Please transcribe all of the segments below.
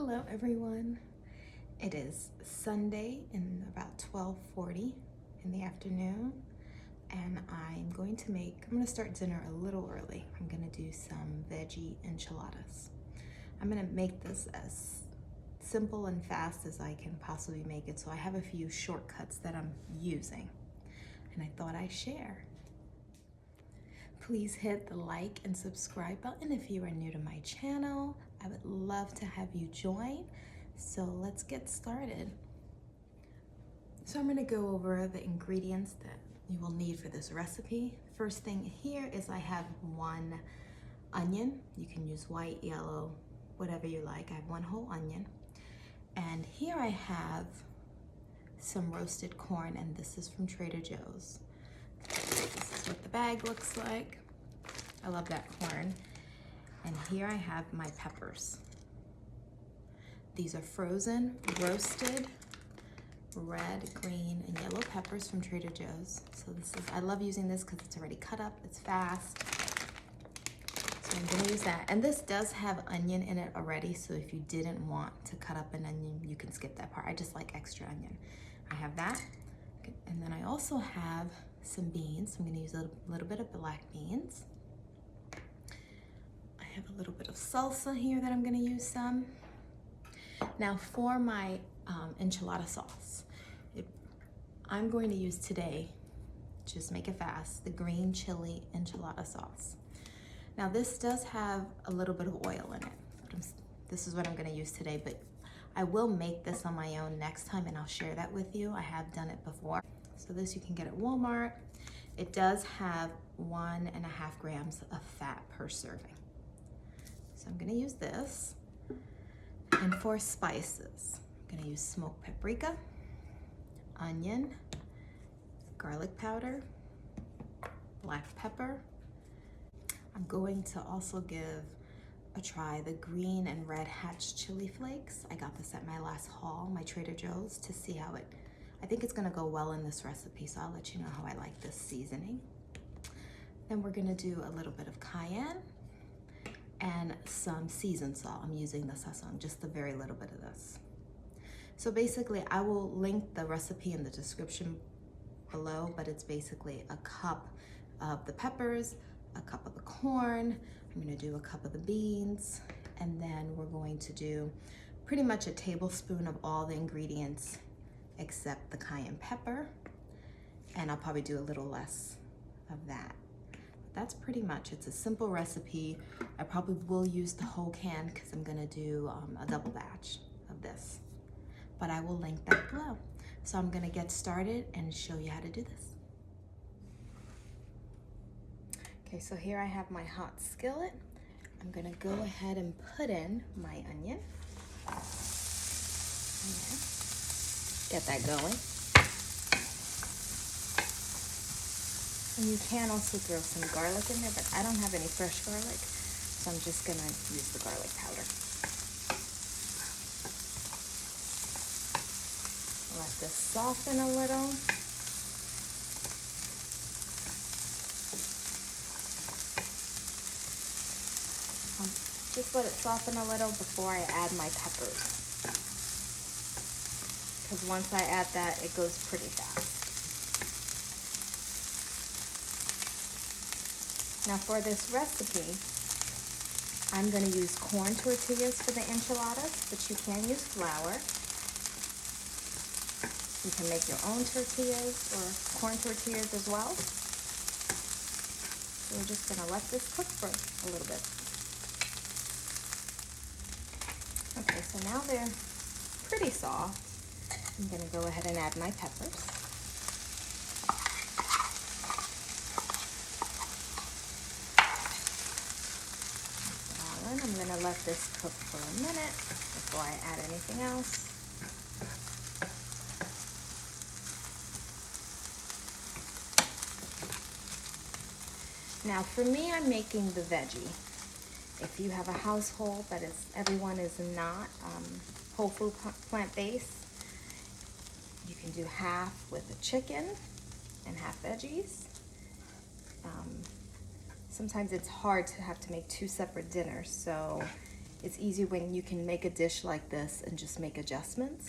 Hello everyone. It is Sunday in about 12:40 in the afternoon, and I'm going to start dinner a little early. I'm gonna do some veggie enchiladas. I'm gonna make this as simple and fast as I can possibly make it, so I have a few shortcuts that I'm using, and I thought I'd share. Please hit the like and subscribe button if you are new to my channel. I would love to have you join. So let's get started. So I'm gonna go over the ingredients that you will need for this recipe. First thing here is I have 1 onion. You can use white, yellow, whatever you like. I have 1 whole onion. And here I have some roasted corn, and this is from Trader Joe's. This is what the bag looks like. I love that corn. And here I have my peppers. These are frozen, roasted, red, green, and yellow peppers from Trader Joe's. So I love using this because it's already cut up, it's fast. So I'm gonna use that. And this does have onion in it already, so if you didn't want to cut up an onion, you can skip that part. I just like extra onion. I have that. And then I also have some beans. I'm gonna use a little bit of black beans. I have a little bit of salsa here that I'm gonna use some. Now for my enchilada sauce, I'm going to use today, just make it fast, the green chili enchilada sauce. Now this does have a little bit of oil in it, but this is what I'm gonna use today, but I will make this on my own next time and I'll share that with you. I have done it before. So this you can get at Walmart. It does have 1.5 grams of fat per serving. So I'm gonna use this. And for spices, I'm gonna use smoked paprika, onion, garlic powder, black pepper. I'm going to also give a try the green and red hatch chili flakes. I got this at my last haul, my Trader Joe's, to see how I think it's gonna go well in this recipe, so I'll let you know how I like this seasoning. Then we're gonna do a little bit of cayenne and some seasoned salt. I'm using the sazon, just a very little bit of this. So basically, I will link the recipe in the description below, but it's basically a cup of the peppers, a cup of the corn, I'm gonna do a cup of the beans, and then we're going to do pretty much a tablespoon of all the ingredients except the cayenne pepper, and I'll probably do a little less of that. That's pretty much, it's a simple recipe. I probably will use the whole can because I'm gonna do a double batch of this, but I will link that below. So I'm gonna get started and show you how to do this. Okay, so here I have my hot skillet. I'm gonna go ahead and put in my onion. Get that going. And you can also throw some garlic in there, but I don't have any fresh garlic, so I'm just gonna use the garlic powder. Let this soften a little. Just let it soften a little before I add my peppers, because once I add that, it goes pretty fast. Now for this recipe, I'm going to use corn tortillas for the enchiladas, but you can use flour. You can make your own tortillas or corn tortillas as well. So we're just going to let this cook for a little bit. Okay, so now they're pretty soft. I'm going to go ahead and add my peppers. I'm going to let this cook for a minute before I add anything else. Now for me, I'm making the veggie. If you have a household that everyone is not whole food plant-based, you can do half with the chicken and half veggies. Sometimes it's hard to have to make 2 separate dinners, so It's easy when you can make a dish like this and just make adjustments,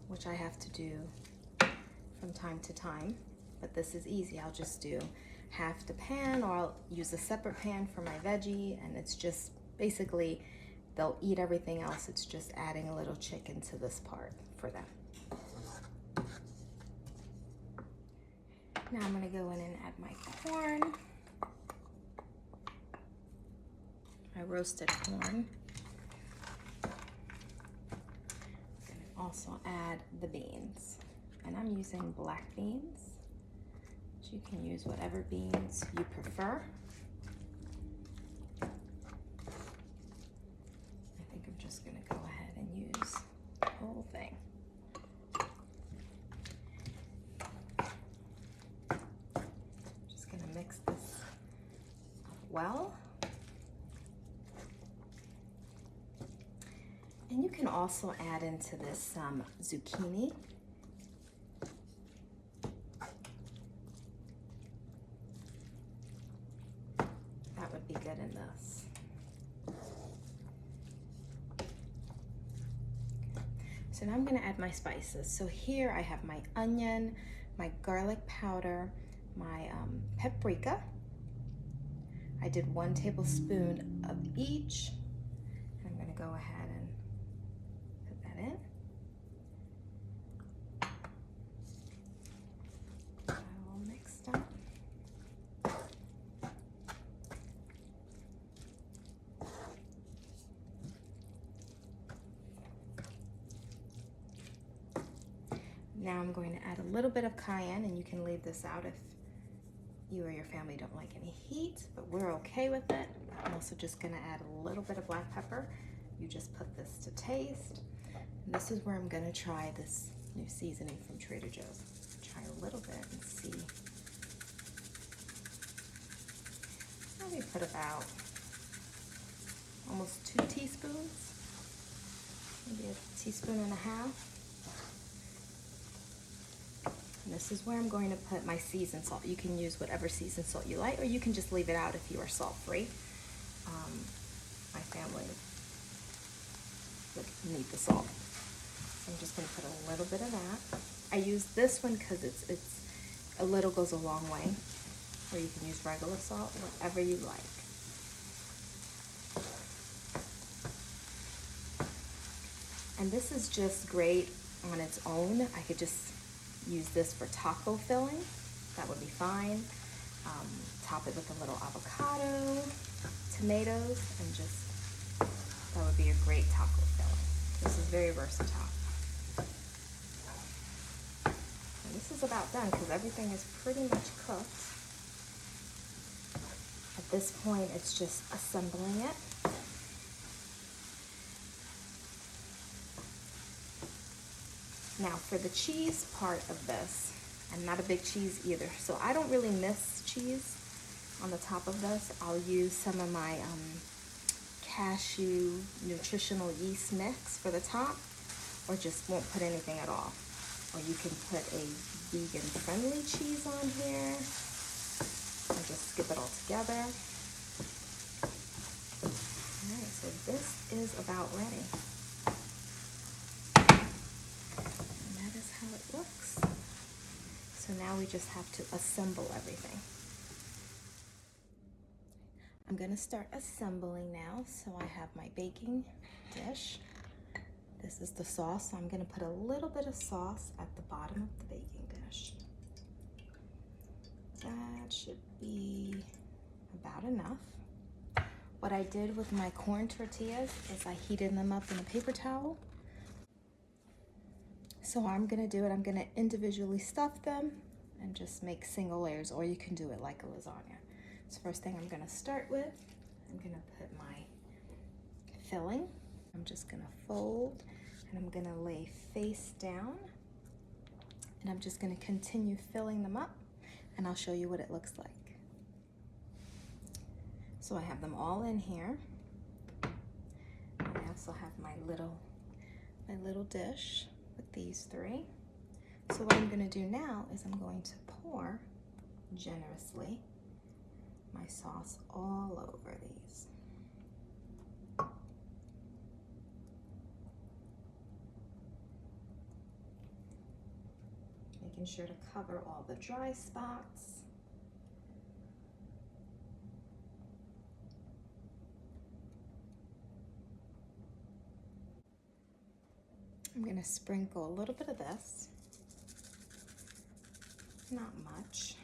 which I have to do from time to time, but this is easy. I'll just do half the pan, or I'll use a separate pan for my veggie, and it's just basically they'll eat everything else. It's just adding a little chicken to this part for them. Now I'm gonna go in and add my corn, my roasted corn. Also add the beans, and I'm using black beans. But you can use whatever beans you prefer. I think I'm just gonna go ahead and use the whole thing. Just gonna mix this up well. And you can also add into this some zucchini. That would be good in this. So now I'm gonna add my spices. So here I have my onion, my garlic powder, my paprika. I did 1 tablespoon of each. And I'm gonna go ahead and put that in. All mixed up. Now I'm going to add a little bit of cayenne, and you can leave this out if you or your family don't like any heat, but we're okay with it. I'm also just gonna add a little bit of black pepper. You just put this to taste. And this is where I'm gonna try this new seasoning from Trader Joe's. Try a little bit and see. Maybe put about almost 2 teaspoons, maybe a teaspoon and a half. And this is where I'm going to put my seasoned salt. You can use whatever seasoned salt you like, or you can just leave it out if you are salt-free. My family would need the salt. So I'm just going to put a little bit of that. I use this one because it's a little goes a long way, or you can use regular salt, whatever you like. And this is just great on its own. I could just use this for taco filling. That would be fine. Top it with a little avocado, tomatoes, and just, that would be a great taco filling. This is very versatile. And this is about done because everything is pretty much cooked. At this point, it's just assembling it. Now for the cheese part of this, I'm not a big cheese either, so I don't really miss cheese on the top of this. I'll use some of my Cashew nutritional yeast mix for the top, or just won't put anything at all. Or you can put a vegan-friendly cheese on here, and just skip it all together. All right, so this is about ready. How it looks. So now we just have to assemble everything. I'm going to start assembling now. So I have my baking dish. This is the sauce. So I'm going to put a little bit of sauce at the bottom of the baking dish. That should be about enough. What I did with my corn tortillas is I heated them up in a paper towel. So I'm gonna do it, I'm gonna individually stuff them and just make single layers, or you can do it like a lasagna. So first thing I'm gonna start with, I'm gonna put my filling. I'm just gonna fold, and I'm gonna lay face down, and I'm just gonna continue filling them up, and I'll show you what it looks like. So I have them all in here. I also have my little dish with these 3. So what I'm going to do now is I'm going to pour generously my sauce all over these. Making sure to cover all the dry spots. I'm going to sprinkle a little bit of this, not much.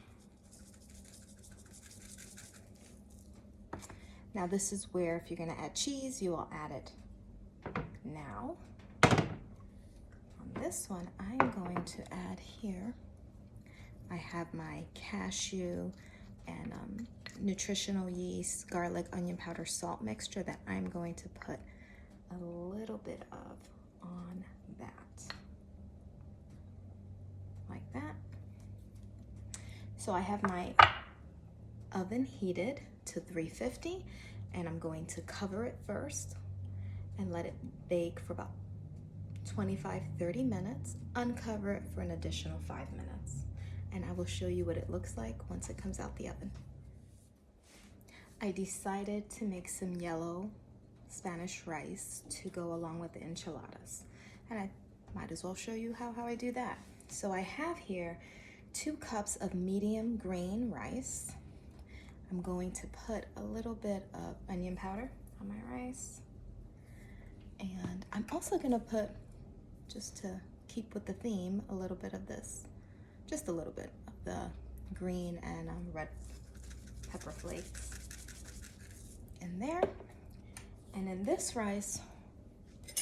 Now this is where if you're going to add cheese, you will add it now. On this one, I'm going to add here, I have my cashew and nutritional yeast, garlic, onion powder, salt mixture that I'm going to put a little bit of on that, like that. So I have my oven heated to 350 and I'm going to cover it first and let it bake for about 25-30 minutes, uncover it for an additional 5 minutes, and I will show you what it looks like once it comes out the oven. I decided to make some yellow Spanish rice to go along with the enchiladas, and I might as well show you how I do that. So I have here 2 cups of medium grain rice. I'm going to put a little bit of onion powder on my rice, and I'm also going to put, just to keep with the theme, a little bit of this, just a little bit of the green and red pepper flakes in there. And in this rice,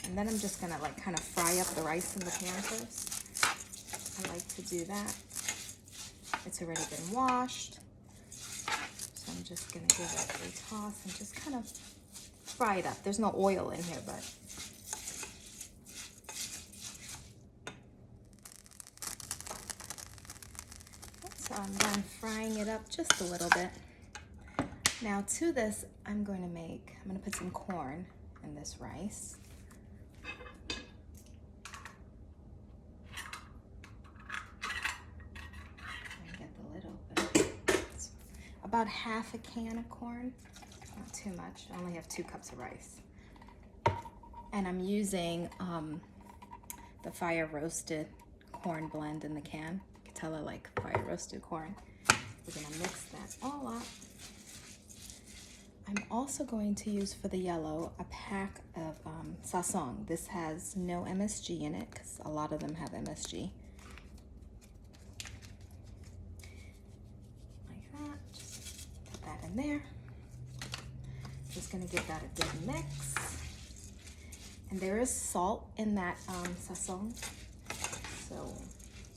and then I'm just gonna like kind of fry up the rice in the pan first. I like to do that. It's already been washed, so I'm just gonna give it a toss and just kind of fry it up. There's no oil in here, but so I'm done frying it up just a little bit. Now to this, I'm going to put some corn in this rice. Get the lid open. It's about half a can of corn, not too much. I only have 2 cups of rice. And I'm using the fire roasted corn blend in the can. You can tell I like fire roasted corn. We're gonna mix that all up. I'm also going to use for the yellow a pack of sazon. This has no MSG in it because a lot of them have MSG. Like that, just put that in there. Just gonna give that a good mix. And there is salt in that sazon, so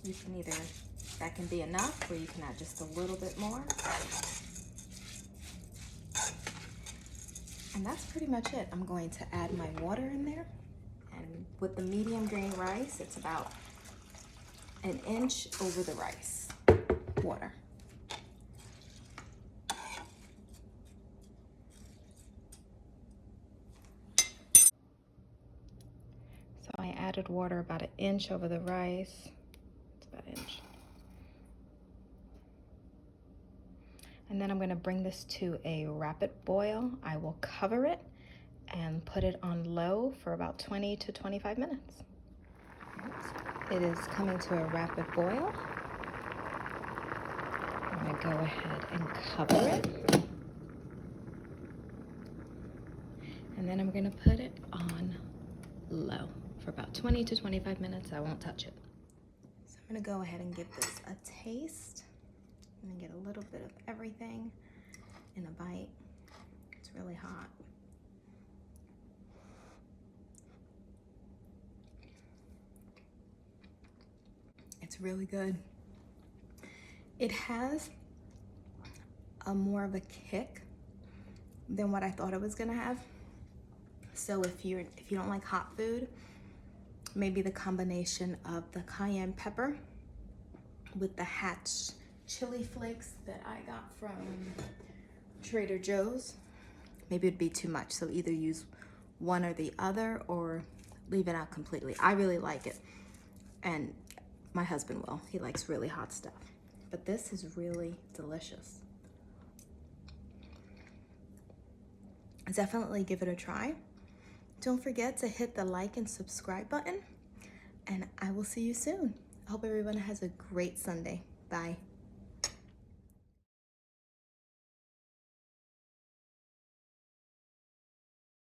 you can either, that can be enough, or you can add just a little bit more. And that's pretty much it. I'm going to add my water in there. And with the medium grain rice, it's about 1 inch over the rice water. So I added water about 1 inch over the rice. It's about 1 inch. And then I'm going to bring this to a rapid boil. I will cover it and put it on low for about 20 to 25 minutes. It is coming to a rapid boil. I'm going to go ahead and cover it. And then I'm going to put it on low for about 20 to 25 minutes. I won't touch it. So I'm going to go ahead and give this a taste. And get a little bit of everything in a bite. It's really hot. It's really good. It has a more of a kick than what I thought it was gonna have. So if you don't like hot food, maybe the combination of the cayenne pepper with the hatch chili flakes that I got from Trader Joe's, maybe it'd be too much. So either use one or the other or leave it out completely. I really like it, and my husband will. He likes really hot stuff. But this is really delicious. definitely give it a try. Don't forget to hit the like and subscribe button, and I will see you soon. I hope everyone has a great Sunday. Bye.